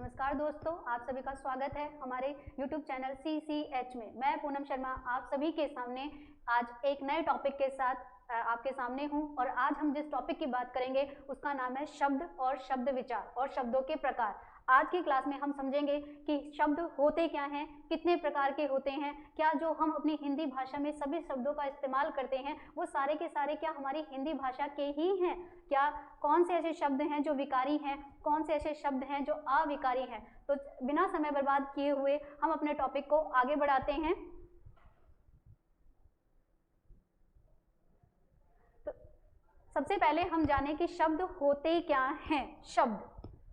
नमस्कार दोस्तों, आप सभी का स्वागत है हमारे YouTube चैनल CCH में। मैं पूनम शर्मा आप सभी के सामने आज एक नए टॉपिक के साथ आपके सामने हूं और आज हम जिस टॉपिक की बात करेंगे उसका नाम है शब्द और शब्द विचार और शब्दों के प्रकार। आज की क्लास में हम समझेंगे कि शब्द होते क्या हैं, कितने प्रकार के होते हैं, क्या जो हम अपनी हिंदी भाषा में सभी शब्दों का इस्तेमाल करते हैं वो सारे के सारे क्या हमारी हिंदी भाषा के ही हैं, क्या कौन से ऐसे शब्द हैं जो विकारी हैं, कौन से ऐसे शब्द हैं जो अविकारी हैं। तो बिना समय बर्बाद किए हुए हम अपने टॉपिक को आगे बढ़ाते हैं। तो सबसे पहले हम जानें कि शब्द होते क्या हैं।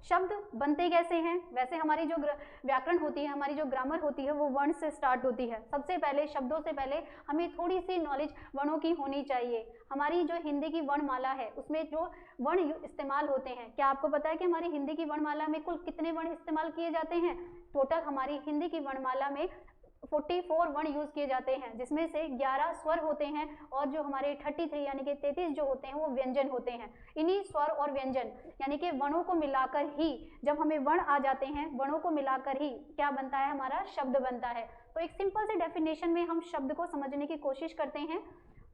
शब्द बनते कैसे हैं। वैसे हमारी जो व्याकरण होती है, हमारी जो ग्रामर होती है वो वर्ण से स्टार्ट होती है। सबसे पहले शब्दों से पहले हमें थोड़ी सी नॉलेज वर्णों की होनी चाहिए। हमारी जो हिंदी की वर्णमाला है उसमें जो वर्ण इस्तेमाल होते हैं, क्या आपको पता है कि हमारी हिंदी की वर्णमाला में कुल कितने वर्ण इस्तेमाल किए जाते हैं? टोटल हमारी हिंदी की वर्णमाला में 44 वर्ण यूज किए जाते हैं, जिसमें से 11 स्वर होते हैं और जो हमारे 33 यानी कि 33 जो होते हैं वो व्यंजन होते हैं। इन्हीं स्वर और व्यंजन यानी कि वर्णों को मिलाकर ही जब हमें वर्ण आ जाते हैं, वर्णों को मिलाकर ही क्या बनता है, हमारा शब्द बनता है। तो एक सिंपल से डेफिनेशन में हम शब्द को समझने की कोशिश करते हैं।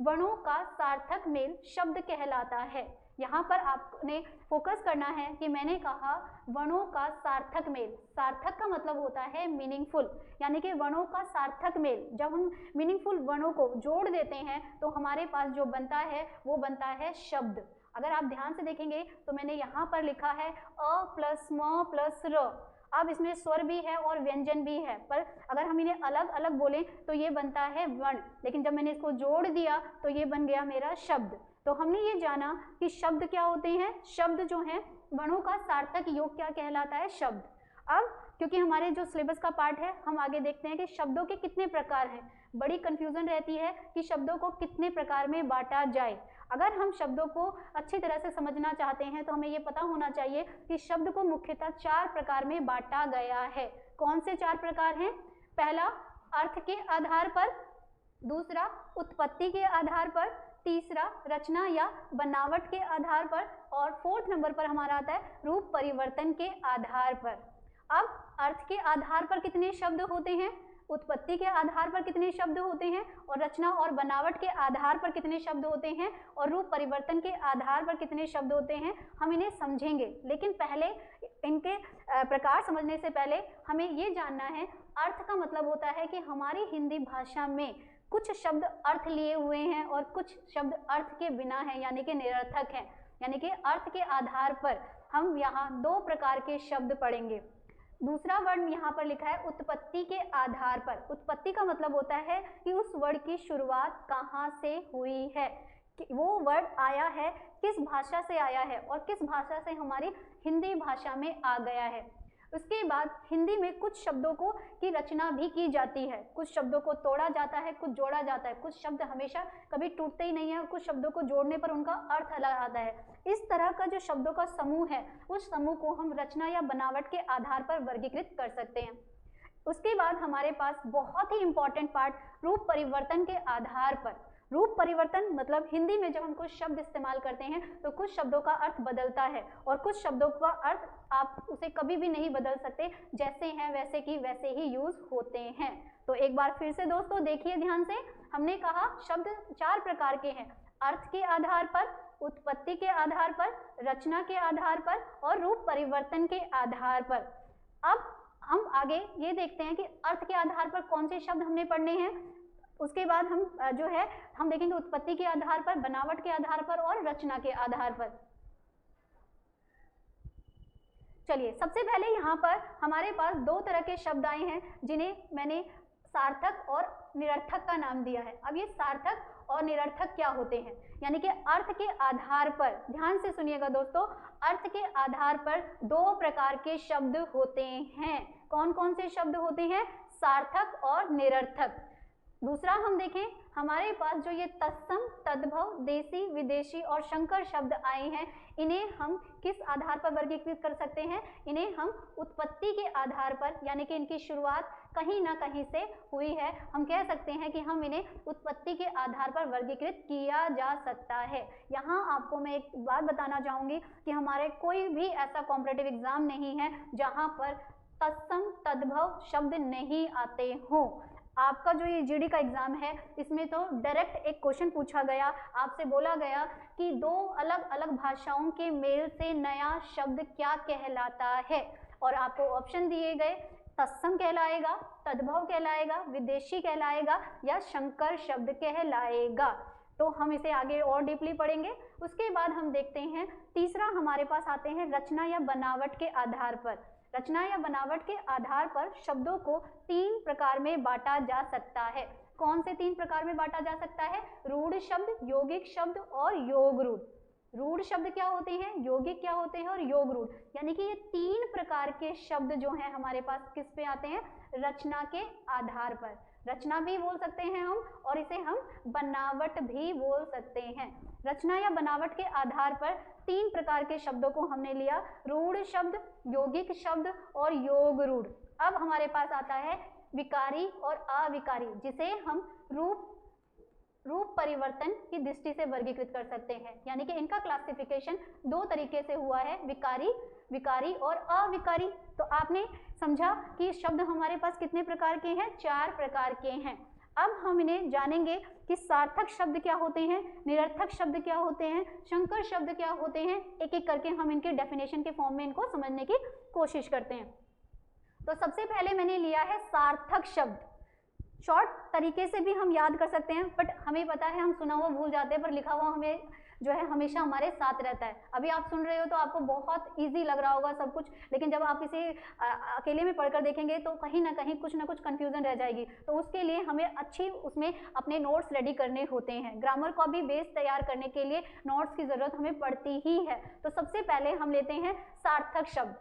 वर्णों का सार्थक मेल शब्द कहलाता है। यहाँ पर आपने फोकस करना है कि मैंने कहा वर्णों का सार्थक मेल। सार्थक का मतलब होता है मीनिंगफुल, यानी कि वर्णों का सार्थक मेल। जब हम मीनिंगफुल वर्णों को जोड़ देते हैं तो हमारे पास जो बनता है वो बनता है शब्द। अगर आप ध्यान से देखेंगे तो मैंने यहाँ पर लिखा है अ प्लस म प्लस र। अब इसमें स्वर भी है और व्यंजन भी है, पर अगर हम इन्हें अलग अलग बोलें तो ये बनता है वर्ण, लेकिन जब मैंने इसको जोड़ दिया तो ये बन गया मेरा शब्द। तो हमने ये जाना कि शब्द क्या होते हैं। शब्द जो है वर्णों का सार्थक योग क्या कहलाता है, शब्द। अब क्योंकि हमारे जो सिलेबस का पार्ट है, हम आगे देखते हैं कि शब्दों के कितने प्रकार हैं। बड़ी कंफ्यूजन रहती है कि शब्दों को कितने प्रकार में बांटा जाए। अगर हम शब्दों को अच्छी तरह से समझना चाहते हैं तो हमें ये पता होना चाहिए कि शब्द को मुख्यतः 4 प्रकार में बांटा गया है। कौन से 4 प्रकार हैं? पहला अर्थ के आधार पर, दूसरा उत्पत्ति के आधार पर, तीसरा रचना या बनावट के आधार पर और 4th नंबर पर हमारा आता है रूप परिवर्तन के आधार पर। अब अर्थ के आधार पर कितने शब्द होते हैं, उत्पत्ति के आधार पर कितने शब्द होते हैं और रचना और बनावट के आधार पर कितने शब्द होते हैं और रूप परिवर्तन के आधार पर कितने शब्द होते हैं, हम इन्हें समझेंगे। लेकिन पहले इनके प्रकार समझने से पहले हमें ये जानना है, अर्थ का मतलब होता है कि हमारी हिंदी भाषा में कुछ शब्द अर्थ लिए हुए हैं और कुछ शब्द अर्थ के बिना हैं, यानी कि निरर्थक हैं। यानी कि अर्थ के आधार पर हम यहाँ 2 प्रकार के शब्द पढ़ेंगे। दूसरा वर्ड यहाँ पर लिखा है उत्पत्ति के आधार पर। उत्पत्ति का मतलब होता है कि उस वर्ड की शुरुआत कहाँ से हुई है, कि वो वर्ड आया है किस भाषा से आया है और किस भाषा से हमारी हिंदी भाषा में आ गया है। उसके बाद हिंदी में कुछ शब्दों को की रचना भी की जाती है। कुछ शब्दों को तोड़ा जाता है, कुछ जोड़ा जाता है। कुछ शब्द हमेशा कभी टूटते ही नहीं है और कुछ शब्दों को जोड़ने पर उनका अर्थ अलग आता है। इस तरह का जो शब्दों का समूह है, उस समूह को हम रचना या बनावट के आधार पर वर्गीकृत कर सकते हैं। उसके बाद हमारे पास बहुत ही इंपॉर्टेंट पार्ट रूप परिवर्तन के आधार पर। रूप परिवर्तन मतलब हिंदी में जब हम कुछ शब्द इस्तेमाल करते हैं तो कुछ शब्दों का अर्थ बदलता है और कुछ शब्दों का अर्थ आप उसे कभी भी नहीं बदल सकते, जैसे हैं वैसे की वैसे ही यूज होते हैं। तो एक बार फिर से दोस्तों देखिए ध्यान से, हमने कहा शब्द 4 प्रकार के हैं, अर्थ के आधार पर, उत्पत्ति के आधार पर, रचना के आधार पर और रूप परिवर्तन के आधार पर। अब हम आगे ये देखते हैं कि अर्थ के आधार पर कौन से शब्द हमने पढ़ने हैं। उसके बाद हम जो है हम देखेंगे उत्पत्ति के आधार पर, बनावट के आधार पर और रचना के आधार पर। चलिए सबसे पहले यहाँ पर हमारे पास 2 तरह के शब्द आए हैं जिन्हें मैंने सार्थक और निरर्थक का नाम दिया है। अब ये सार्थक और निरर्थक क्या होते हैं, यानी कि अर्थ के आधार पर, ध्यान से सुनिएगा दोस्तों, अर्थ के आधार पर 2 प्रकार के शब्द होते हैं। कौन कौन से शब्द होते हैं? सार्थक और निरर्थक। दूसरा हम देखें, हमारे पास जो ये तत्सम, तद्भव, देसी, विदेशी और शंकर शब्द आए हैं, इन्हें हम किस आधार पर वर्गीकृत कर सकते हैं? इन्हें हम उत्पत्ति के आधार पर, यानी कि इनकी शुरुआत कहीं ना कहीं से हुई है, हम कह सकते हैं कि हम इन्हें उत्पत्ति के आधार पर वर्गीकृत किया जा सकता है। यहाँ आपको मैं एक बात बताना चाहूँगी कि हमारे कोई भी ऐसा कॉम्पिटिटिव एग्जाम नहीं है जहाँ पर तत्सम, तद्भव शब्द नहीं आते हों। आपका जो ये जीडी का एग्जाम है, इसमें तो डायरेक्ट एक क्वेश्चन पूछा गया, आपसे बोला गया कि दो अलग अलग भाषाओं के मेल से नया शब्द क्या कहलाता है, और आपको ऑप्शन दिए गए, तत्सम कहलाएगा, तद्भव कहलाएगा, विदेशी कहलाएगा या शंकर शब्द कहलाएगा। तो हम इसे आगे और डीपली पढ़ेंगे। उसके बाद हम देखते हैं तीसरा हमारे पास आते हैं रचना या बनावट के आधार पर। रचना या बनावट के आधार पर शब्दों को 3 प्रकार में बांटा जा सकता है। कौन से 3 प्रकार में बांटा जा सकता है? रूढ़ शब्द, यौगिक शब्द और योग रूढ़। रूढ़ शब्द क्या होते हैं, यौगिक क्या होते हैं और योग रूढ़, यानी कि ये 3 प्रकार के शब्द जो हैं हमारे पास किस पे आते हैं? रचना के आधार पर। रचना भी बोल सकते हैं हम, और इसे हम बनावट भी बोल सकते हैं। रचना या बनावट के आधार पर 3 प्रकार के शब्दों को हमने लिया, रूढ़ शब्द, यौगिक शब्द और योग रूढ़। अब हमारे पास आता है विकारी और अविकारी, जिसे हम रूप परिवर्तन की दृष्टि से वर्गीकृत कर सकते हैं, यानी कि इनका क्लासिफिकेशन 2 तरीके से हुआ है, विकारी और अविकारी। तो आपने समझा कि शब्द हमारे पास कितने प्रकार के हैं? 4 प्रकार के हैं। अब हम इन्हें जानेंगे कि सार्थक शब्द क्या होते हैं, निरर्थक शब्द क्या होते हैं, शंकर शब्द क्या होते हैं। एक एक करके हम इनके डेफिनेशन के फॉर्म में इनको समझने की कोशिश करते हैं। तो सबसे पहले मैंने लिया है सार्थक शब्द। शॉर्ट तरीके से भी हम याद कर सकते हैं, बट हमें पता है हम सुना हुआ भूल जाते हैं, पर लिखा हुआ हमें जो है हमेशा हमारे साथ रहता है। अभी आप सुन रहे हो तो आपको बहुत इजी लग रहा होगा सब कुछ, लेकिन जब आप इसे अकेले में पढ़कर देखेंगे तो कहीं ना कहीं कुछ ना कुछ कंफ्यूजन रह जाएगी। तो उसके लिए हमें अच्छी उसमें अपने नोट्स रेडी करने होते हैं। ग्रामर का भी बेस तैयार करने के लिए नोट्स की ज़रूरत हमें पड़ती ही है। तो सबसे पहले हम लेते हैं सार्थक शब्द।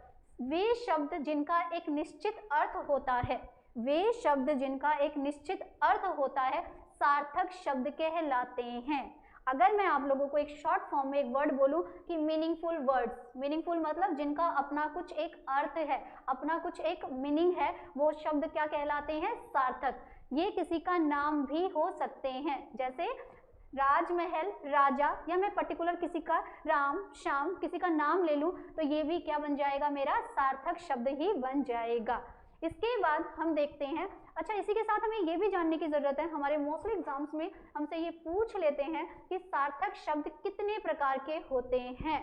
वे शब्द जिनका एक निश्चित अर्थ होता है, वे शब्द जिनका एक निश्चित अर्थ होता है सार्थक शब्द कहलाते हैं। अगर मैं आप लोगों को एक शॉर्ट फॉर्म में एक वर्ड बोलूं कि मीनिंगफुल वर्ड्स, मीनिंगफुल मतलब जिनका अपना कुछ एक अर्थ है, अपना कुछ एक मीनिंग है, वो शब्द क्या कहलाते हैं? सार्थक। ये किसी का नाम भी हो सकते हैं, जैसे राजमहल, राजा, या मैं पर्टिकुलर किसी का राम, श्याम, किसी का नाम ले लूं तो ये भी क्या बन जाएगा? मेरा सार्थक शब्द ही बन जाएगा। इसके बाद हम देखते हैं, अच्छा इसी के साथ हमें ये भी जानने की ज़रूरत है, हमारे मोस्टली एग्जाम्स में हमसे ये पूछ लेते हैं कि सार्थक शब्द कितने प्रकार के होते हैं।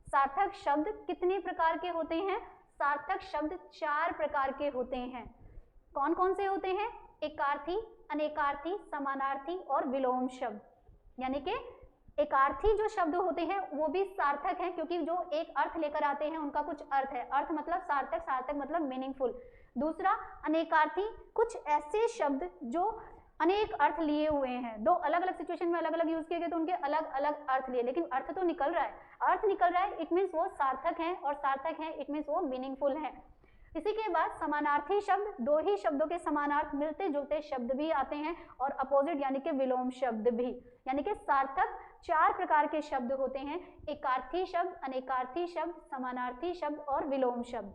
सार्थक शब्द कितने प्रकार के होते हैं? सार्थक शब्द 4 प्रकार के होते हैं। कौन कौन से होते हैं? एकार्थी, अनेकार्थी, समानार्थी और विलोम शब्द। यानी कि एकार्थी जो शब्द होते हैं वो भी सार्थक हैं, क्योंकि जो एक अर्थ लेकर आते हैं उनका कुछ अर्थ है, अर्थ मतलब सार्थक, सार्थक मतलब मीनिंगफुल। दूसरा अनेकार्थी, कुछ ऐसे शब्द जो अनेक अर्थ लिए हुए हैं, 2 अलग अलग सिचुएशन में अलग अलग यूज किए गए तो उनके अलग अलग अर्थ लिए, लेकिन अर्थ तो निकल रहा है, अर्थ निकल रहा है, इट मीन्स वो सार्थक है, और सार्थक है इट मीन्स वो मीनिंगफुल है। इसी के बाद समानार्थी शब्द, 2 ही शब्दों के समानार्थ मिलते जुलते शब्द भी आते हैं, और अपोजिट यानी कि विलोम शब्द भी। यानी कि सार्थक 4 प्रकार के शब्द होते हैं, एकार्थी शब्द, अनेकार्थी शब्द, समानार्थी शब्द और विलोम शब्द।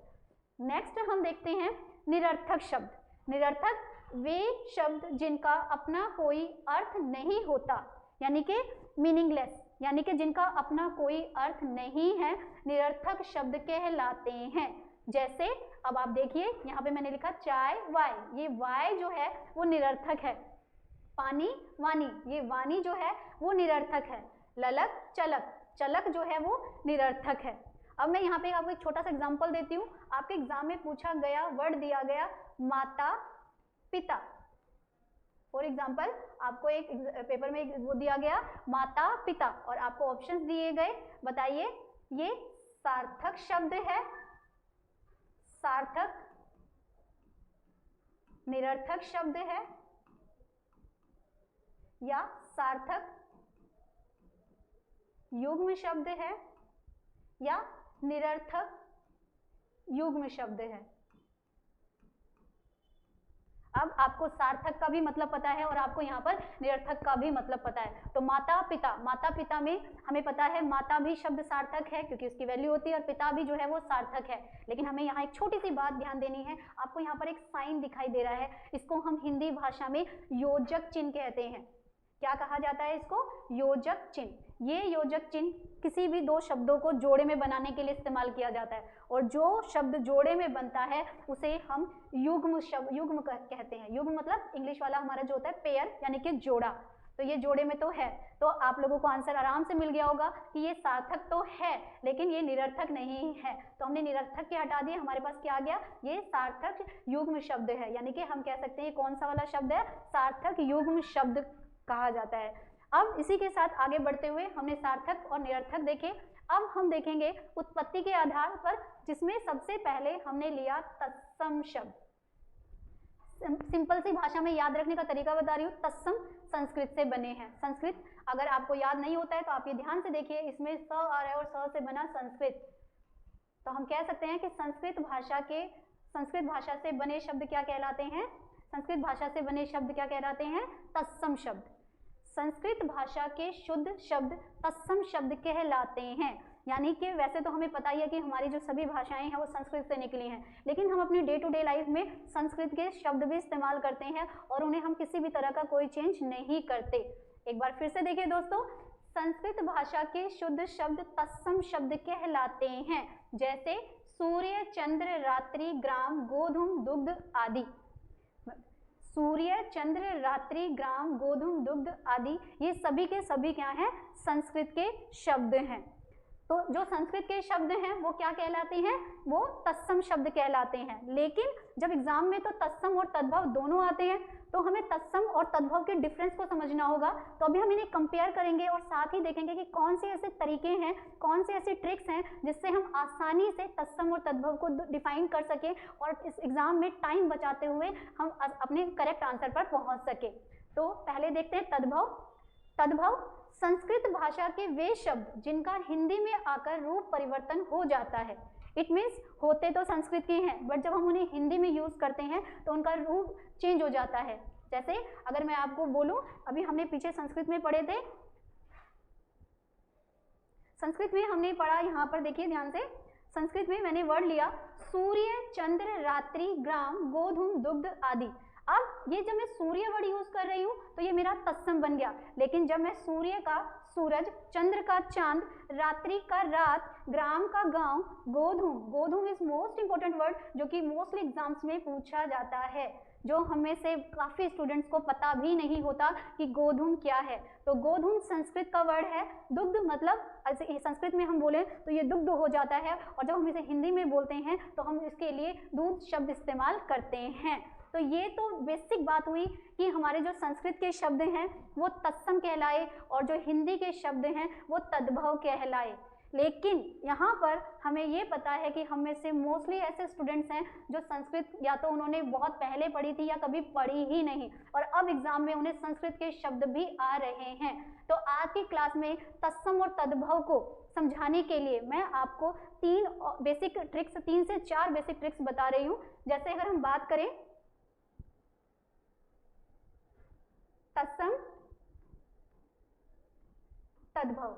नेक्स्ट हम देखते हैं निरर्थक शब्द। निरर्थक वे शब्द जिनका अपना कोई अर्थ नहीं होता, यानी कि मीनिंगलेस, यानी कि जिनका अपना कोई अर्थ नहीं है, निरर्थक शब्द कहलाते हैं। जैसे अब आप देखिए यहाँ पे मैंने लिखा चाय, वाय, ये वाय जो है वो निरर्थक है। पानी, वानी, ये वानी जो है वो निरर्थक है। ललक, चलक, चलक जो है वो निरर्थक है। अब मैं यहाँ पे आपको एक छोटा सा एग्जांपल देती हूँ। आपके एग्जाम में पूछा गया, वर्ड दिया गया माता पिता। फॉर एग्जाम्पल आपको एक पेपर में वो दिया गया माता पिता, और आपको ऑप्शंस दिए गए, बताइए ये सार्थक शब्द है, सार्थक, निरर्थक शब्द है, या सार्थक युग्म शब्द है, या निरर्थक युग्म शब्द है। अब आपको सार्थक का भी मतलब पता है और आपको यहाँ पर निरर्थक का भी मतलब पता है। तो माता पिता, माता पिता में हमें पता है माता भी शब्द सार्थक है क्योंकि उसकी वैल्यू होती है, और पिता भी जो है वो सार्थक है। लेकिन हमें यहाँ एक छोटी सी बात ध्यान देनी है, आपको यहाँ पर एक साइन दिखाई दे रहा है, इसको हम हिंदी भाषा में योजक चिन्ह कहते हैं। क्या कहा जाता है इसको? योजक चिन्ह। ये योजक चिन्ह किसी भी दो शब्दों को जोड़े में बनाने के लिए इस्तेमाल किया जाता है, और जो शब्द जोड़े में बनता है उसे हम युग्म शब्द, युग्म कहते हैं। युग्म मतलब इंग्लिश वाला हमारा जो होता है पेयर, यानी कि जोड़ा। तो ये जोड़े में तो है, तो आप लोगों को आंसर आराम से मिल गया होगा कि ये सार्थक तो है लेकिन ये निरर्थक नहीं है। तो हमने निरर्थक के हटा दिए, हमारे पास क्या आ गया? ये सार्थक युग्म शब्द है, यानी कि हम कह सकते हैं कौन सा वाला शब्द है? सार्थक युग्म शब्द कहा जाता है। अब इसी के साथ आगे बढ़ते हुए हमने सार्थक और निरर्थक देखे। अब हम देखेंगे उत्पत्ति के आधार पर, जिसमें सबसे पहले हमने लिया तत्सम शब्द। सिंपल सी भाषा में याद रखने का तरीका बता रही हूँ, तत्सम संस्कृत से बने हैं। संस्कृत अगर आपको याद नहीं होता है तो आप ये ध्यान से देखिए, इसमें स आ रहा है और स से बना संस्कृत। तो हम कह सकते हैं कि संस्कृत भाषा से बने शब्द क्या कहलाते हैं? संस्कृत भाषा से बने शब्द क्या कहलाते हैं? तत्सम शब्द। संस्कृत भाषा के शुद्ध शब्द तत्सम शब्द कहलाते हैं। यानी कि वैसे तो हमें पता ही है कि हमारी जो सभी भाषाएं हैं वो संस्कृत से निकली हैं, लेकिन हम अपनी डे टू डे लाइफ में संस्कृत के शब्द भी इस्तेमाल करते हैं और उन्हें हम किसी भी तरह का कोई चेंज नहीं करते। एक बार फिर से देखिए दोस्तों, संस्कृत भाषा के शुद्ध शब्द तत्सम शब्द कहलाते हैं, जैसे सूर्य, चंद्र, रात्रि, ग्राम, गोधूम, दुग्ध आदि। सूर्य, चंद्र, रात्रि, ग्राम, गोधूम, दुग्ध आदि, ये सभी के सभी क्या हैं? संस्कृत के शब्द हैं। तो जो संस्कृत के शब्द हैं वो क्या कहलाते हैं? वो तत्सम शब्द कहलाते हैं। लेकिन जब एग्जाम में तो तत्सम और तद्भव दोनों आते हैं, तो हमें तत्सम और तद्भव के डिफरेंस को समझना होगा। तो अभी हम इन्हें कंपेयर करेंगे और साथ ही देखेंगे कि कौन से ऐसे तरीके हैं, कौन से ऐसे ट्रिक्स हैं जिससे हम आसानी से तत्सम और तद्भव को डिफाइन कर सके और इस एग्जाम में टाइम बचाते हुए हम अपने करेक्ट आंसर पर पहुंच सके। तो पहले देखते हैं तद्भव। तद्भव संस्कृत भाषा के वे शब्द जिनका हिंदी में आकर रूप परिवर्तन हो जाता है। इट मीन्स होते तो संस्कृत के हैं, बट जब हम उन्हें हिंदी में यूज करते हैं तो उनका रूप चेंज हो जाता है। जैसे अगर मैं आपको बोलूं, अभी हमने पीछे संस्कृत में पढ़े थे, संस्कृत में हमने पढ़ा, यहाँ पर देखिए ध्यान से, संस्कृत में मैंने वर्ड लिया सूर्य, चंद्र, रात्रि, ग्राम, गोधूम, दुग्ध आदि। अब ये जब मैं सूर्य वर्ड यूज कर रही हूँ तो ये मेरा तत्सम बन गया, लेकिन जब मैं सूर्य का सूरज, चंद्र का चांद, रात्रि का रात, ग्राम का गांव, गोधूम, गोधूम इज मोस्ट इंपॉर्टेंट वर्ड जो कि मोस्टली एग्जाम्स में पूछा जाता है, जो हमें से काफ़ी स्टूडेंट्स को पता भी नहीं होता कि गोधूम क्या है। तो गोधूम संस्कृत का वर्ड है। दुग्ध मतलब संस्कृत में हम बोले तो ये दुग्ध हो जाता है, और जब हम इसे हिंदी में बोलते हैं तो हम इसके लिए दूध शब्द इस्तेमाल करते हैं। तो ये तो बेसिक बात हुई कि हमारे जो संस्कृत के शब्द हैं वो तत्सम कहलाए और जो हिंदी के शब्द हैं वो तद्भव कहलाए। लेकिन यहाँ पर हमें ये पता है कि हम में से मोस्टली ऐसे स्टूडेंट्स हैं जो संस्कृत या तो उन्होंने बहुत पहले पढ़ी थी या कभी पढ़ी ही नहीं, और अब एग्जाम में उन्हें संस्कृत के शब्द भी आ रहे हैं। तो आज की क्लास में तत्सम और तद्भव को समझाने के लिए मैं आपको 3 से 4 बेसिक ट्रिक्स बता रही हूँ। जैसे अगर हम बात करें तत्सम, तद्भव,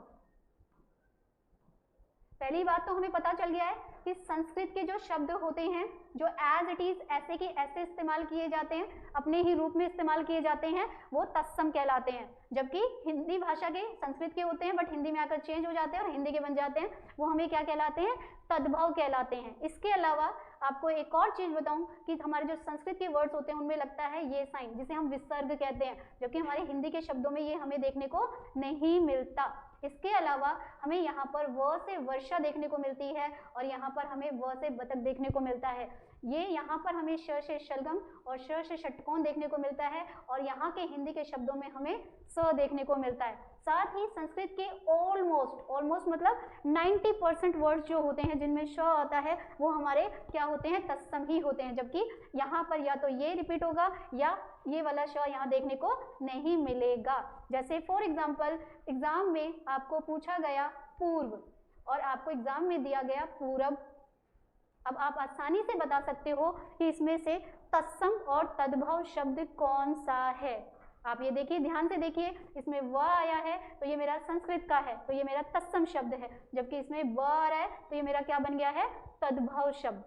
पहली बात तो हमें पता चल गया है कि संस्कृत के जो शब्द होते हैं जो एज इट इज ऐसे के ऐसे इस्तेमाल किए जाते हैं, अपने ही रूप में इस्तेमाल किए जाते हैं, वो तत्सम कहलाते हैं। जबकि हिंदी भाषा के संस्कृत के होते हैं बट हिंदी में आकर चेंज हो जाते हैं और हिंदी के बन जाते हैं, वो हमें क्या कहलाते हैं? तद्भव कहलाते हैं। इसके अलावा आपको एक और चीज बताऊं कि हमारे जो संस्कृत के वर्ड्स होते हैं उनमें लगता है ये साइन, जिसे हम विसर्ग कहते हैं, जबकि हमारे हिंदी के शब्दों में ये हमें देखने को नहीं मिलता। इसके अलावा हमें यहाँ पर व से वर्षा देखने को मिलती है और यहाँ पर हमें व से बतख देखने को मिलता है। ये यहाँ पर हमें श से शलगम और श से षटकोण देखने को मिलता है, और यहाँ के हिंदी के शब्दों में हमें स देखने को मिलता है। साथ ही संस्कृत के ऑलमोस्ट मतलब 90% वर्ड्स जो होते हैं जिनमें श आता है वो हमारे क्या होते हैं? तत्सम ही होते हैं, जबकि यहाँ पर या तो ये रिपीट होगा या ये वाला श यहाँ देखने को नहीं मिलेगा। जैसे फॉर एग्जाम्पल एग्जाम में आपको पूछा गया पूर्व और आपको एग्जाम में दिया गया पूरब, अब आप आसानी से बता सकते हो कि इसमें से तत्सम और तद्भव शब्द कौन सा है। आप ये देखिए, ध्यान से देखिए, इसमें व आया है तो ये मेरा संस्कृत का है, तो ये मेरा तत्सम शब्द है, जबकि इसमें व आ रहा है तो ये मेरा क्या बन गया है, तद्भव शब्द।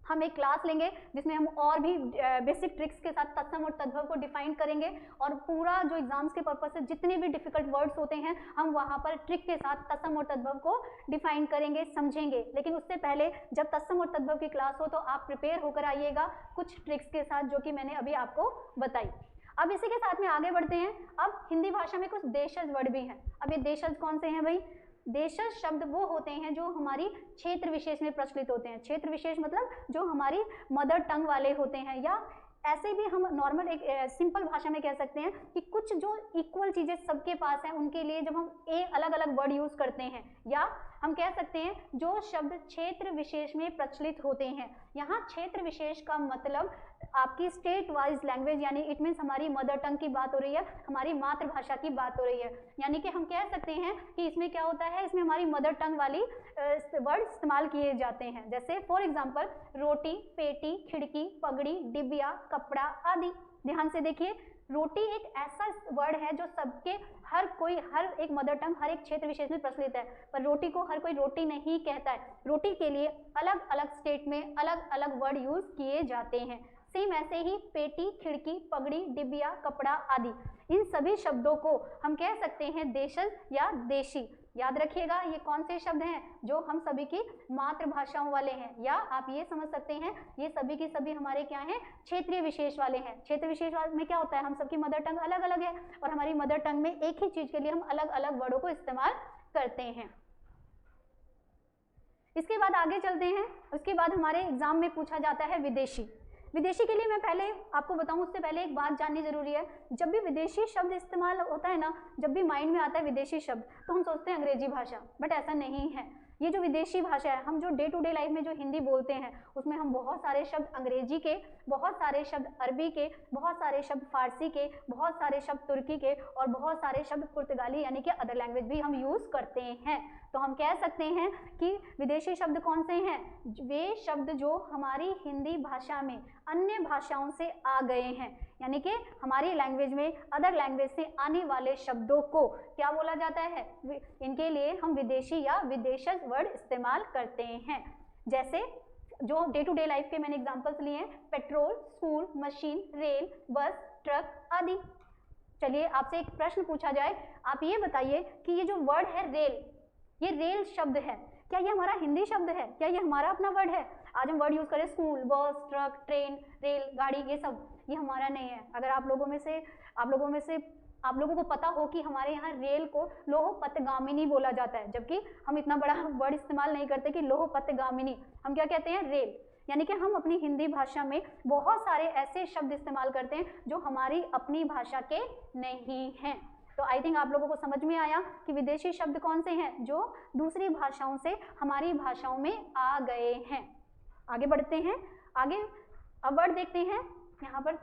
हम एक क्लास लेंगे जिसमें हम और भी बेसिक ट्रिक्स के साथ तत्सम और तद्भव को डिफाइन करेंगे, और पूरा जो एग्जाम्स के पर्पज से जितने भी डिफिकल्ट वर्ड्स होते हैं हम वहाँ पर ट्रिक के साथ तत्सम और तद्भव को डिफाइन करेंगे, समझेंगे। लेकिन उससे पहले जब तत्सम और तद्भव की क्लास हो तो आप प्रिपेयर होकर आइएगा कुछ ट्रिक्स के साथ जो कि मैंने अभी आपको बताई। अब इसी के साथ में आगे बढ़ते हैं। अब हिंदी भाषा में कुछ देशज वर्ड भी हैं। अब ये देशज कौन से हैं भाई? देशज शब्द वो होते हैं जो हमारी क्षेत्र विशेष में प्रचलित होते हैं। क्षेत्र विशेष मतलब जो हमारी मदर टंग वाले होते हैं, या ऐसे भी हम नॉर्मल एक सिंपल भाषा में कह सकते हैं कि कुछ जो इक्वल चीज़ें सबके पास हैं उनके लिए जब हम एक अलग अलग वर्ड यूज़ करते हैं, या हम कह सकते हैं जो शब्द क्षेत्र विशेष में प्रचलित होते हैं। यहाँ क्षेत्र विशेष का मतलब आपकी स्टेट वाइज लैंग्वेज, यानी इट मीन्स हमारी मदर टंग की बात हो रही है, हमारी मातृभाषा की बात हो रही है। यानी कि हम कह सकते हैं कि इसमें क्या होता है, इसमें हमारी मदर टंग वाली वर्ड इस्तेमाल किए जाते हैं। जैसे फॉर एग्जांपल रोटी, पेटी, खिड़की, पगड़ी, डिबिया, कपड़ा आदि। ध्यान से देखिए, रोटी एक ऐसा वर्ड है जो सबके हर एक मदर टंग हर एक क्षेत्र विशेष में प्रचलित है, पर रोटी को हर कोई रोटी नहीं कहता है। रोटी के लिए अलग अलग स्टेट में अलग अलग वर्ड यूज किए जाते हैं। सेम ऐसे ही पेटी, खिड़की, पगड़ी, डिबिया, कपड़ा आदि, इन सभी शब्दों को हम कह सकते हैं देशज या देशी। याद रखिएगा ये कौन से शब्द हैं, जो हम सभी की मातृभाषाओं वाले हैं, या आप ये समझ सकते हैं ये सभी की सभी हमारे क्या हैं, क्षेत्रीय विशेष वाले हैं। क्षेत्र विशेष में क्या होता है, हम सबकी मदर टंग अलग अलग है और हमारी मदर टंग में एक ही चीज के लिए हम अलग अलग वर्डों को इस्तेमाल करते हैं। इसके बाद आगे चलते हैं। उसके बाद हमारे एग्जाम में पूछा जाता है विदेशी। विदेशी के लिए मैं पहले आपको बताऊं उससे पहले एक बात जाननी जरूरी है। जब भी विदेशी शब्द इस्तेमाल होता है ना, जब भी माइंड में आता है विदेशी शब्द, तो हम सोचते हैं अंग्रेजी भाषा, बट ऐसा नहीं है। ये जो विदेशी भाषा है, हम जो डे टू डे लाइफ में जो हिंदी बोलते हैं उसमें हम बहुत सारे शब्द अंग्रेजी के, बहुत सारे शब्द अरबी के, बहुत सारे शब्द फारसी के, बहुत सारे शब्द तुर्की के और बहुत सारे शब्द पुर्तगाली यानी कि अदर लैंग्वेज भी हम यूज़ करते हैं। तो हम कह सकते हैं कि विदेशी शब्द कौन से हैं, वे शब्द जो हमारी हिंदी भाषा में अन्य भाषाओं से आ गए हैं, यानी कि हमारी लैंग्वेज में अदर लैंग्वेज से आने वाले शब्दों को क्या बोला जाता है, इनके लिए हम विदेशी या विदेशज वर्ड इस्तेमाल करते हैं। जैसे जो डे टू डे लाइफ के मैंने एग्जांपल्स लिए हैं, पेट्रोल, स्कूल, मशीन, रेल, बस, ट्रक आदि। चलिए आपसे एक प्रश्न पूछा जाए, आप ये बताइए कि ये जो वर्ड है रेल, ये रेल शब्द है, क्या ये हमारा हिंदी शब्द है, क्या ये हमारा अपना वर्ड है? आज हम वर्ड यूज करें स्कूल, बस, ट्रक, ट्रेन, रेल, गाड़ी, ये सब ये हमारा नहीं है। अगर आप लोगों को पता हो कि हमारे यहाँ रेल को लोह पथगामिनी बोला जाता है, जबकि हम इतना बड़ा वर्ड इस्तेमाल नहीं करते कि लोह पथगामिनी, हम क्या कहते हैं, रेल। यानी कि हम अपनी हिंदी भाषा में बहुत सारे ऐसे शब्द इस्तेमाल करते हैं जो हमारी अपनी भाषा के नहीं हैं। तो आई थिंक आप लोगों को समझ में आया कि विदेशी शब्द कौन से हैं जो दूसरी भाषाओं से हमारी भाषाओं में आ गए हैं। आगे बढ़ते हैं। आगे अब वर्ड देखते हैं। यहाँ पर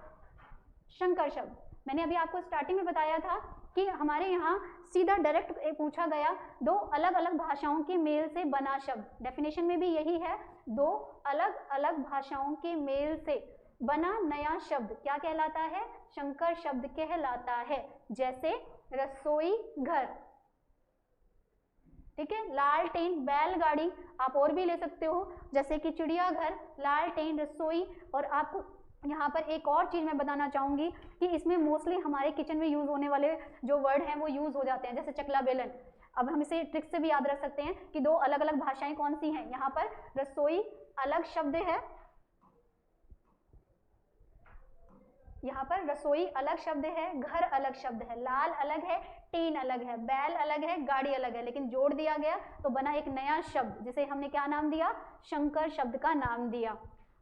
शंकर शब्द, मैंने अभी आपको स्टार्टिंग में बताया था कि हमारे यहाँ सीधा डायरेक्ट पूछा गया, दो अलग अलग भाषाओं के मेल से बना शब्द। डेफिनेशन में भी यही है, दो अलग अलग भाषाओं के मेल से बना नया शब्द क्या कहलाता है, शंकर शब्द कहलाता है। जैसे रसोई घर, ठीक है, लालटेन, बैलगाड़ी, आप और भी ले सकते हो, जैसे कि चिड़ियाघर, लालटेन, रसोई। और आपको यहाँ पर एक और चीज़ मैं बताना चाहूँगी कि इसमें मोस्टली हमारे किचन में यूज़ होने वाले जो वर्ड हैं वो यूज़ हो जाते हैं, जैसे चकला बेलन। अब हम इसे ट्रिक से भी याद रख सकते हैं कि दो अलग अलग भाषाएं कौन सी हैं। यहाँ पर रसोई अलग शब्द है, यहाँ पर रसोई अलग शब्द है, घर अलग शब्द है, लाल अलग है, टेन अलग है, बैल अलग है, गाड़ी अलग है, लेकिन जोड़ दिया गया तो बना एक नया शब्द जिसे हमने क्या नाम दिया, शंकर शब्द का नाम दिया।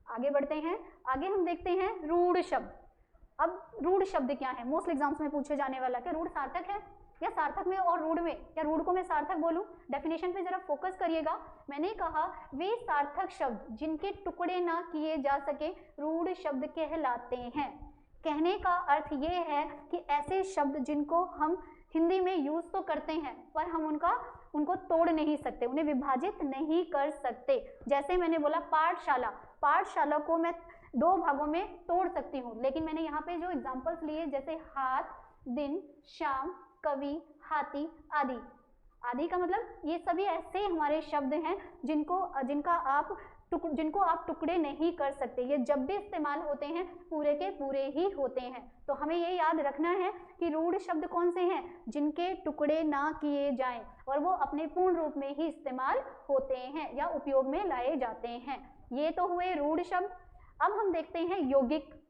आगे बढ़ते हैं। आगे हम देखते हैं रूढ़ शब्द। अब रूढ़ शब्द क्या है, मोस्ट एग्जाम्स में पूछे जाने वाला, क्या रूढ़ सार्थक है, या सार्थक में और रूढ़ में, या रूढ़ को मैं सार्थक बोलूं? डेफिनेशन पे जरा फोकस करिएगा। मैंने कहा वे सार्थक शब्द जिनके टुकड़े ना किए जा सके रूढ़ शब्द कहलाते हैं। कहने का अर्थ ये है कि ऐसे शब्द जिनको हम हिंदी में यूज तो करते हैं पर हम उनका उनको तोड़ नहीं सकते, उन्हें विभाजित नहीं कर सकते। जैसे मैंने बोला पाठशाला, पाठशाला को मैं 2 भागों में तोड़ सकती हूँ, लेकिन मैंने यहाँ पे जो एग्जाम्पल्स लिए जैसे हाथ, दिन, शाम, कवि, हाथी आदि, आदि का मतलब ये सभी ऐसे हमारे शब्द हैं जिनको आप टुकड़े नहीं कर सकते। ये जब भी इस्तेमाल होते हैं पूरे के पूरे ही होते हैं। तो हमें ये याद रखना है कि रूढ़ शब्द कौन से हैं, जिनके टुकड़े ना किए जाएं और वो अपने पूर्ण रूप में ही इस्तेमाल होते हैं या उपयोग में लाए जाते हैं। ये तो हुए रूढ़ शब्द। अब हम देखते हैं यौगिक।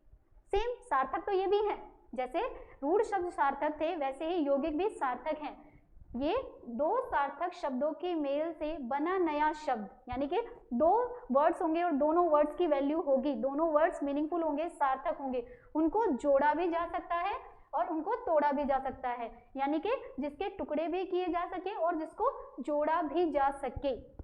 सेम सार्थक तो ये भी है, जैसे रूढ़ शब्द सार्थक थे वैसे ही यौगिक भी सार्थक हैं। ये 2 सार्थक शब्दों के मेल से बना नया शब्द, यानी कि 2 वर्ड्स होंगे और दोनों वर्ड्स की वैल्यू होगी, दोनों वर्ड्स मीनिंगफुल होंगे, सार्थक होंगे, उनको जोड़ा भी जा सकता है और उनको तोड़ा भी जा सकता है, यानी कि जिसके टुकड़े भी किए जा सके और जिसको जोड़ा भी जा सके।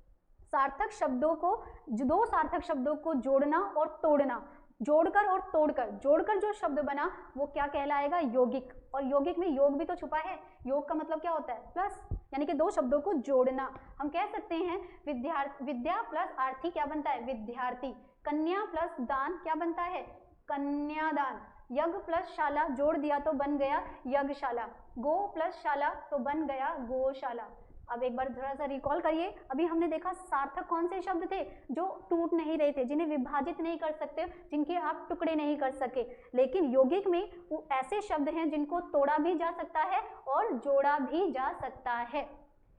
सार्थक शब्दों को, 2 सार्थक शब्दों को जोड़ना और तोड़ना, जोड़कर और तोड़कर, जोड़कर जो शब्द बना वो क्या कहलाएगा, यौगिक। और यौगिक में योग भी तो छुपा है। योग का मतलब क्या होता है, प्लस, यानी कि 2 शब्दों को जोड़ना। हम कह सकते हैं विद्या प्लस आर्थी क्या बनता है, विद्यार्थी। कन्या प्लस दान क्या बनता है, कन्यादान। यज्ञ प्लस शाला जोड़ दिया तो बन गया यज्ञशाला। गो प्लस शाला तो बन गया गौशाला। अब एक बार थोड़ा सा रिकॉल करिए, अभी हमने देखा सार्थक कौन से शब्द थे, जो टूट नहीं रहे थे, जिन्हें विभाजित नहीं कर सकते, जिनके आप टुकड़े नहीं कर सके। लेकिन यौगिक में वो ऐसे शब्द हैं जिनको तोड़ा भी जा सकता है और जोड़ा भी जा सकता है।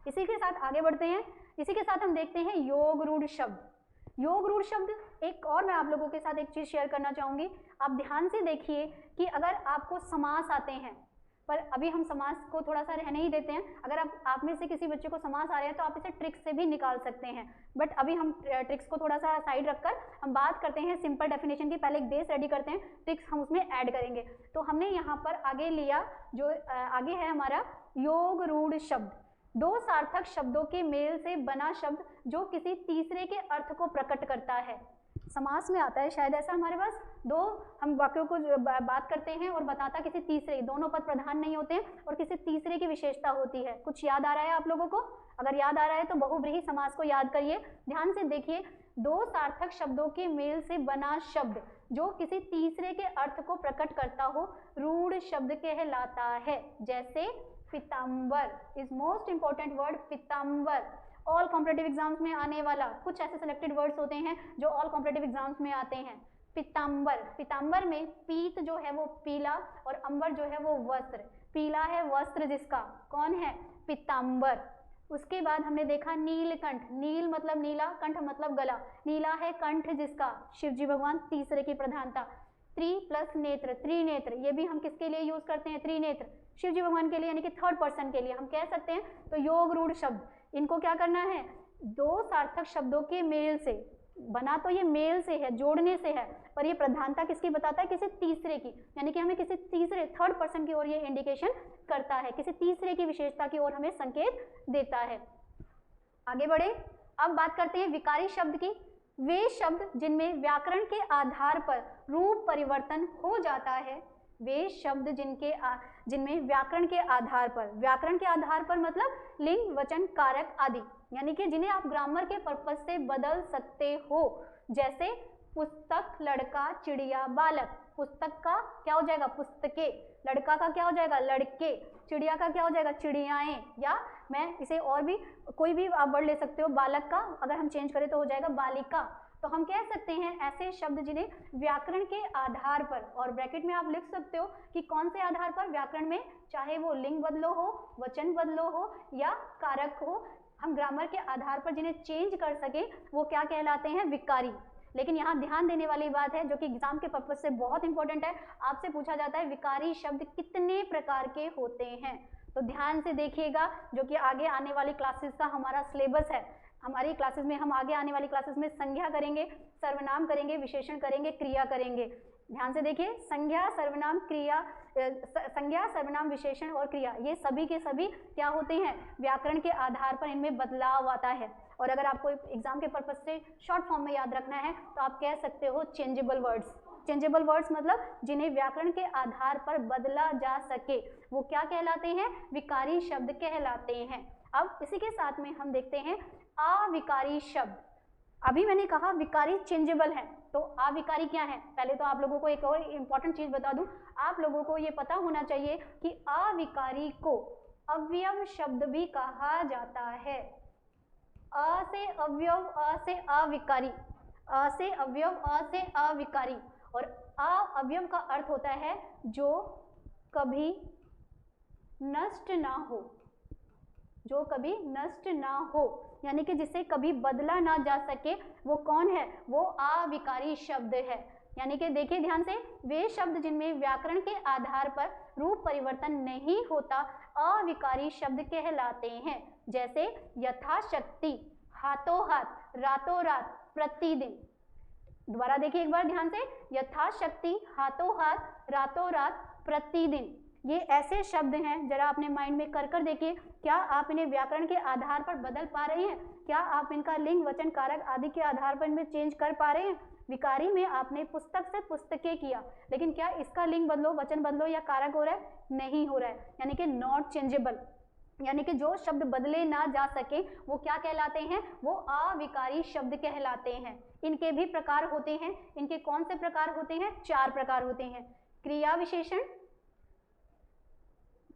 इसी के साथ आगे बढ़ते हैं। इसी के साथ हम देखते हैं योग रूढ़ शब्द। योग रूढ़ शब्द, एक और मैं आप लोगों के साथ एक चीज शेयर करना चाहूंगी। आप ध्यान से देखिए कि अगर आपको समास आते हैं, पर अभी हम समास को थोड़ा सा रहने ही देते हैं। अगर आप में से किसी बच्चे को समास आ रहे हैं तो आप इसे ट्रिक्स से भी निकाल सकते हैं, बट अभी हम ट्रिक्स को थोड़ा सा साइड रखकर हम बात करते हैं सिंपल डेफिनेशन की। पहले एक बेस रेडी करते हैं, ट्रिक्स हम उसमें ऐड करेंगे। तो हमने यहाँ पर आगे लिया, जो आगे है हमारा योग रूढ़ शब्द। 2 सार्थक शब्दों के मेल से बना शब्द जो किसी तीसरे के अर्थ को प्रकट करता है। समास में आता है शायद ऐसा हमारे पास, 2 हम वाक्यों को बात करते हैं और बताता किसी तीसरे, दोनों पद प्रधान नहीं होते हैं और किसी तीसरे की विशेषता होती है। कुछ याद आ रहा है आप लोगों को? अगर याद आ रहा है तो बहुव्रीहि समास को याद करिए। ध्यान से देखिए, 2 सार्थक शब्दों के मेल से बना शब्द जो किसी तीसरे के अर्थ को प्रकट करता हो रूढ़ शब्द कहलाता है। जैसे पीताम्बर इज मोस्ट इंपॉर्टेंट वर्ड, पीताम्बर ऑल कॉम्पिटिटिव एग्जाम्स में आने वाला, कुछ ऐसे सिलेक्टेड वर्ड्स होते हैं जो ऑल कॉम्पिटिटिव एग्जाम्स में आते हैं। पीताम्बर, पीताम्बर में पीत जो है वो पीला और अंबर जो है वो वस्त्र, पीला है वस्त्र जिसका, कौन है, पीताम्बर। उसके बाद हमने देखा नीलकंठ, नील मतलब नीला, कंठ मतलब गला, नीला है कंठ जिसका, शिवजी भगवान, तीसरे की प्रधानता। त्रि प्लस नेत्र, त्रिनेत्र, ये भी हम किसके लिए यूज करते हैं, त्रिनेत्र, शिवजी भगवान के लिए, यानी कि 3rd पर्सन के लिए हम कह सकते हैं। तो योग रूढ़ शब्द, इनको क्या करना है, 2 सार्थक शब्दों के मेल से बना, तो ये मेल से है, जोड़ने से है, पर ये प्रधानता किसकी बताता है, किसी तीसरे की, यानी कि हमें किसी तीसरे 3rd पर्सन की ओर ये इंडिकेशन करता है, किसी तीसरे की विशेषता की ओर हमें संकेत देता है। आगे बढ़े, अब बात करते हैं विकारी शब्द की। वे शब्द जिनमें व्याकरण के आधार पर रूप परिवर्तन हो जाता है, वे शब्द जिनमें व्याकरण के आधार पर मतलब लिंग, वचन, कारक आदि, यानी कि जिन्हें आप ग्रामर के पर्पज से बदल सकते हो। जैसे पुस्तक, लड़का, चिड़िया, बालक। पुस्तक का क्या हो जाएगा, पुस्तके, लड़का का क्या हो जाएगा, लड़के, चिड़िया का क्या हो जाएगा, चिड़ियाएं, या मैं इसे और भी कोई भी आप वर्ड ले सकते हो, बालक का अगर हम चेंज करें तो हो जाएगा बालिका। तो हम कह सकते हैं ऐसे शब्द जिन्हें व्याकरण के आधार पर, और ब्रैकेट में आप लिख सकते हो कि कौन से आधार पर, व्याकरण में, चाहे वो लिंग बदलो हो, वचन बदलो हो या कारक हो, हम ग्रामर के आधार पर जिन्हें चेंज कर सके वो क्या कहलाते हैं, विकारी। लेकिन यहाँ ध्यान देने वाली बात है जो कि एग्जाम के पर्पज से बहुत इंपॉर्टेंट है, आपसे पूछा जाता है विकारी शब्द कितने प्रकार के होते हैं। तो ध्यान से देखिएगा, जो कि आगे आने वाली क्लासेस का हमारा सिलेबस है। हमारी क्लासेस में हम आगे आने वाली क्लासेस में संज्ञा करेंगे, सर्वनाम करेंगे, विशेषण करेंगे, क्रिया करेंगे। ध्यान से देखिए, संज्ञा, सर्वनाम, क्रिया, संज्ञा, सर्वनाम, विशेषण और क्रिया, ये सभी के सभी क्या होते हैं, व्याकरण के आधार पर इनमें बदलाव आता है। और अगर आपको एग्जाम के पर्पज से शॉर्ट फॉर्म में याद रखना है तो आप कह सकते हो चेंजेबल वर्ड्स। चेंजेबल वर्ड्स मतलब जिन्हें व्याकरण के आधार पर बदला जा सके, वो क्या कहलाते हैं, विकारी शब्द कहलाते हैं। अब इसी के साथ में हम देखते हैं अविकारी शब्द। अभी मैंने कहा विकारी चेंजेबल है, तो अविकारी क्या है? पहले तो आप लोगों को एक और इम्पॉर्टेंट चीज बता दूं, आप लोगों को ये पता होना चाहिए कि अविकारी को अवयव शब्द भी कहा जाता है। अ से अवयव, अ से अविकारी, अ से अवयव, अ से अविकारी। और अवयव का अर्थ होता है जो कभी नष्ट ना हो, जो कभी नष्ट ना हो, यानी कि जिसे कभी बदला ना जा सके, वो कौन है? वो अविकारी शब्द है। यानी कि देखिए ध्यान से, वे शब्द जिनमें व्याकरण के आधार पर रूप परिवर्तन नहीं होता अविकारी शब्द कहलाते हैं। जैसे यथाशक्ति, हाथों हाथ, रातों रात, प्रतिदिन। दोबारा देखिए एक बार ध्यान से, यथाशक्ति, हाथों हाथ, रातों रात, प्रतिदिन। ये ऐसे शब्द हैं, जरा अपने माइंड में कर देखिए, क्या आप इन्हें व्याकरण के आधार पर बदल पा रहे हैं? क्या आप इनका लिंग, वचन, कारक आदि के आधार पर इनमें चेंज कर पा रहे हैं? विकारी में आपने पुस्तक से पुस्तकें किया, लेकिन क्या इसका लिंग बदलो, वचन बदलो या कारक हो रहा है? नहीं हो रहा है, यानी कि नॉट चेंजेबल। यानी कि जो शब्द बदले ना जा सके वो क्या कहलाते हैं? वो अविकारी शब्द कहलाते हैं। इनके भी प्रकार होते हैं। इनके कौन से प्रकार होते हैं? 4 प्रकार होते हैं। क्रिया विशेषण,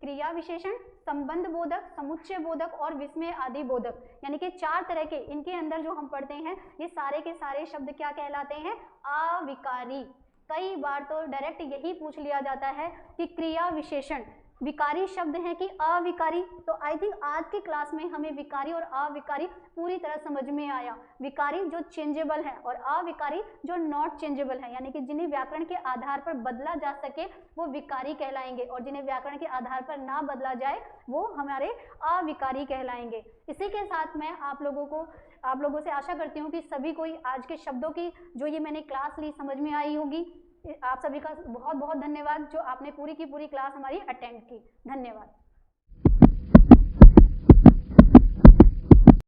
क्रिया विशेषण, संबंध बोधक, समुच्चय बोधक और विस्मय आदि बोधक। यानी कि 4 तरह के इनके अंदर जो हम पढ़ते हैं, ये सारे के सारे शब्द क्या कहलाते हैं? अविकारी। कई बार तो डायरेक्ट यही पूछ लिया जाता है कि क्रिया विशेषण विकारी शब्द है कि अविकारी। तो आई थिंक आज की क्लास में हमें विकारी और अविकारी पूरी तरह समझ में आया। विकारी जो चेंजेबल है और अविकारी जो नॉट चेंजेबल है, यानी कि जिन्हें व्याकरण के आधार पर बदला जा सके वो विकारी कहलाएंगे, और जिन्हें व्याकरण के आधार पर ना बदला जाए वो हमारे अविकारी कहलाएंगे। इसी के साथ मैं आप लोगों से आशा करती हूँ कि सभी कोई आज के शब्दों की जो ये मैंने क्लास ली समझ में आई होगी। आप सभी का बहुत बहुत धन्यवाद जो आपने पूरी की पूरी क्लास हमारी अटेंड की। धन्यवाद।